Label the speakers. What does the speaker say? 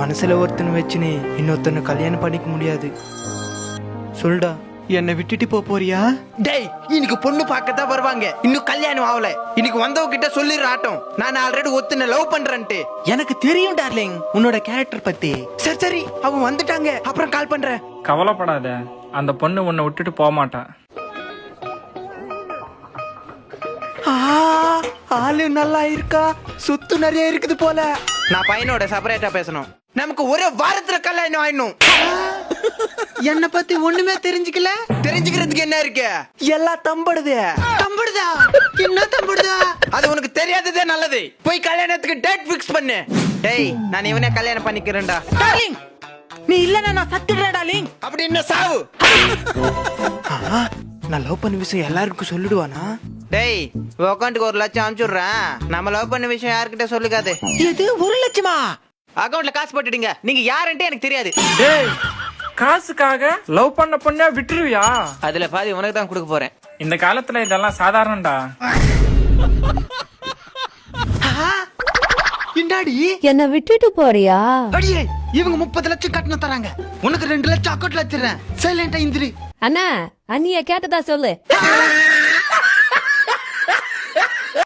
Speaker 1: மனசுல ஒருத்தனை வச்சுன்னு இன்னொருத்தனை கல்யாணம் பண்ணிக்க முடியாது. சொல்டா, என்னை விட்டுட்டு போறியா? டேய், இன்னைக்கு பொண்ணு பார்க்கத்தான் வருவாங்க, இன்னும் கல்யாணம் ஆகல. இன்னைக்கு வந்தவங்க கிட்ட சொல்லிடுற ஆட்டம், நான் ஆல்ரெடி ஒருத்தனை லவ் பண்றேன்ட்டு. எனக்கு தெரியும் டார்லிங் உன்னோட கேரக்டர் பத்தி. சரி சரி, அவன் வந்துட்டாங்க, அப்புறம் கால் பண்றேன்.
Speaker 2: கவலைப்படாத, அந்த பொண்ணு உன்னை விட்டுட்டு போக மாட்டா.
Speaker 1: ஆளு நல்லா இருக்கா, சுத்து நிறைய இருக்குது போல. நான் பையனோட செப்பரேட்டா பேசணும். நமக்கு ஒரே வாரத்துல கல்யாணம் ஆயிடணும். என்ன பத்தி ஒண்ணுமே தெரிஞ்சுக்கல. தெரிஞ்சுக்கிறதுக்கு என்ன இருக்கு? எல்லாம் தம்படுது. தம்படுதா? என்ன தம்படுதா? அது உனக்கு தெரியாததே நல்லது. போய் கல்யாணத்துக்கு டேட் ஃபிக்ஸ் பண்ணு. டேய், நான் இவனே கல்யாணம் பண்ணிக்கிறேன்டா. டார்லிங், நீ இல்லன்னா நான் சத்துறேன் டார்லிங். அப்படி என்ன சாவு? நான் லவ் பண்ண விஷயம் எல்லாருக்கும் சொல்லிடுவானா? டேய், அக்கௌண்ட்டுக்கு 1 லட்சம் அனுப்பிச்சுடுறேன். நம்ம லவ் பண்ண விஷயம் யாருக்கிட்ட சொல்லுக்காது. இது 1 லட்சமா? அக்கௌண்ட்ல காசு போட்டுடுங்க. நீங்க யாருன்ட்டு எனக்கு தெரியாது.
Speaker 2: டேய், காசுக்காக லவ் பண்ண பொண்ணா விட்டுருவியா?
Speaker 1: அதுல பாதி உனக்கு தான் கொடுக்க போறேன்.
Speaker 2: இந்த காலத்துல இதெல்லாம் சாதாரணம்டா.
Speaker 1: இண்டாடி,
Speaker 3: என்ன விட்டுட்டு போறியா?
Speaker 1: அடியே, இவங்க 30 லட்சம் கட்டணம் தராங்க, உனக்கு 2 லட்சம் அக்கௌண்ட்ல வச்சிடுறேன். சைலண்டா இந்திரி.
Speaker 3: அண்ணா, அண்ணிய கேட்டதா சொல்லு.